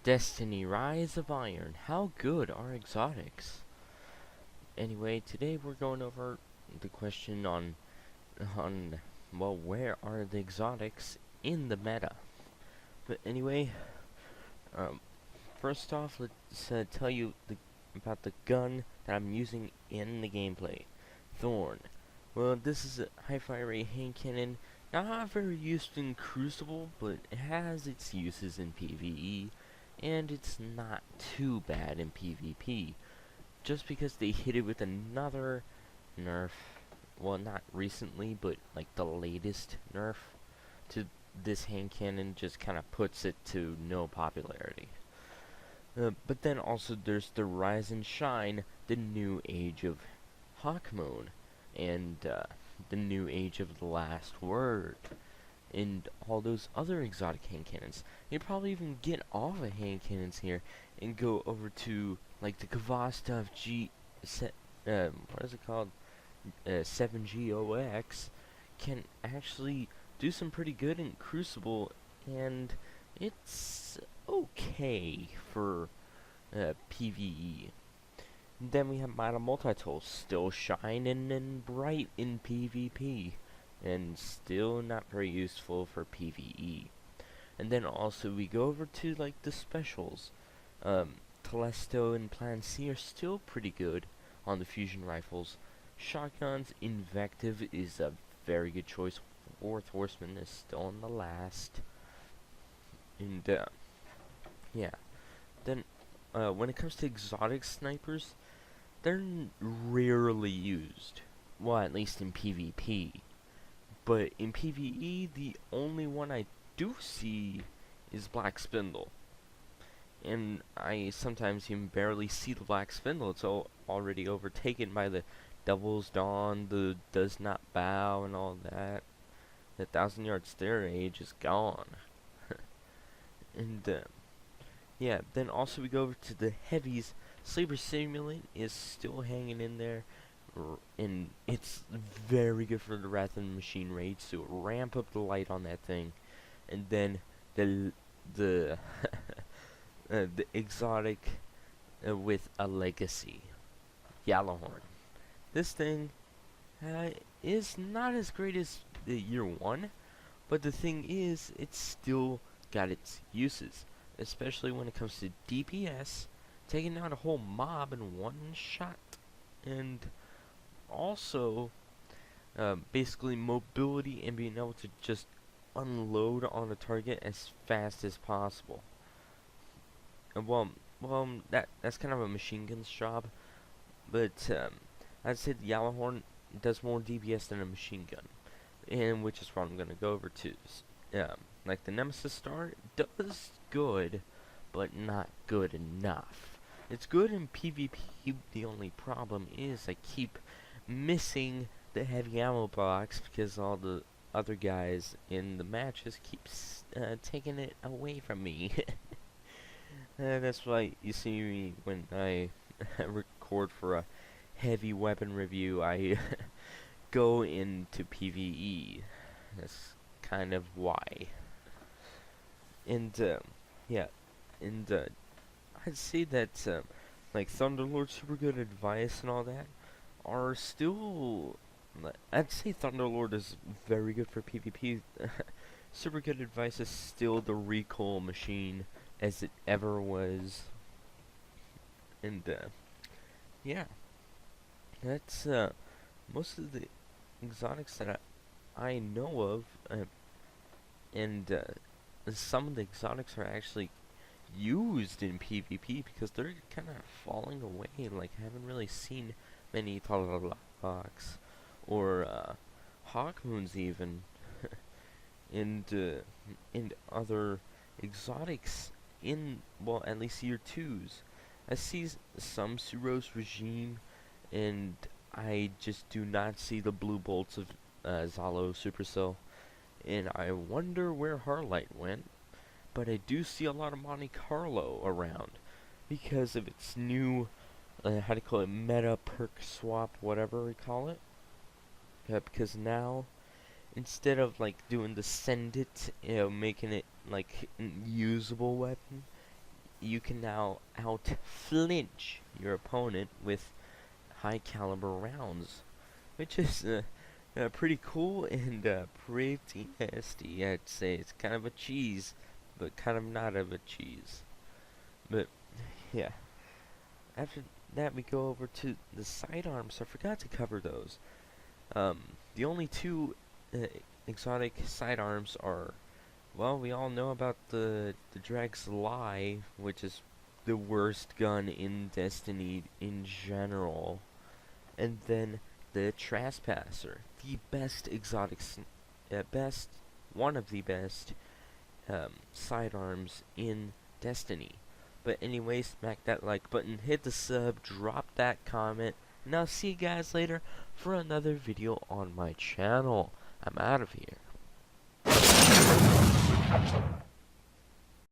Destiny Rise of Iron. How good are exotics? Anyway, today we're going over the question on well, where are the exotics in the meta? But anyway, um, first off, let's tell you about the gun that I'm using in the gameplay. Thorn. Well, this is a high-fire rate hand cannon, not very used in Crucible, but it has its uses in PvE, and it's not too bad in PvP. Just because they hit it with another nerf, well, not recently, but like the latest nerf to this hand cannon just kind of puts it to no popularity. But then also there's the Rise and Shine, the new age of Hawkmoon, and the new age of the Last Word, and all those other exotic hand cannons. You probably even get off of hand cannons here and go over to like the Kvastov what is it called? 7GOX can actually do some pretty good in Crucible, and it's okay for PvE. Then we have Mana Multitool, still shining and bright in PvP, and still not very useful for PvE. And then also we go over to like the specials. Telesto and Plan C are still pretty good on the fusion rifles. Shotguns, Invective is a very good choice. Fourth Horseman is still on the last. And yeah. Then when it comes to exotic snipers, they're rarely used. Well, at least in PvP. But in PvE, the only one I do see is Black Spindle. And I sometimes even barely see the Black Spindle. It's already overtaken by the Devil's Dawn, the Does Not Bow, and all that. The 1,000-yard stare age is gone. And yeah, then also we go over to the heavies. Saber Simulant is still hanging in there, and it's very good for the Wrath of the Machine Rage, so ramp up the light on that thing. And then the the exotic with a legacy, Yellowhorn. This thing is not as great as the year one, but the thing is, it's still got its uses, especially when it comes to DPS, taking out a whole mob in one shot, and also basically mobility and being able to just unload on a target as fast as possible. And well, that's kind of a machine gun's job, but I'd say the Yellowhorn does more DPS than a machine gun, and which is what I'm gonna go over to. Like the Nemesis Star does good, but not good enough. It's good in PvP. The only problem is I keep missing the heavy ammo box because all the other guys in the matches keep taking it away from me. That's why you see me when I record for a heavy weapon review, I go into PvE. That's kind of why. And yeah, and I'd say that like Thunderlord Super Good Advice and all that are still. I'd say Thunderlord is very good for PvP. Super Good Advice is still the recoil machine as it ever was. And yeah, that's most of the exotics that I know of, and some of the exotics are actually used in PvP because they're kind of falling away. Like, I haven't really seen many Talalox or Hawkmoons even, and other exotics in, well, at least year 2s. I see some Suros Regime, and I just do not see the blue bolts of Zalo Supercell, and I wonder where Harlight went, but I do see a lot of Monte Carlo around because of its new, how do you call it, meta perk swap, whatever we call it. Because now, instead of like doing the send it, making it like an usable weapon, you can now out-flinch your opponent with high caliber rounds, which is pretty cool and pretty nasty. I'd say it's kind of a cheese, but kind of not of a cheese. But yeah, after that we go over to the sidearms. I forgot to cover those. The only two exotic sidearms are, well, we all know about the Drag's-Lie, which is the worst gun in Destiny in general, and then the Trespasser, the best exotic, one of the best sidearms in Destiny. But anyway, smack that like button, hit the sub, drop that comment, and I'll see you guys later for another video on my channel. I'm out of here.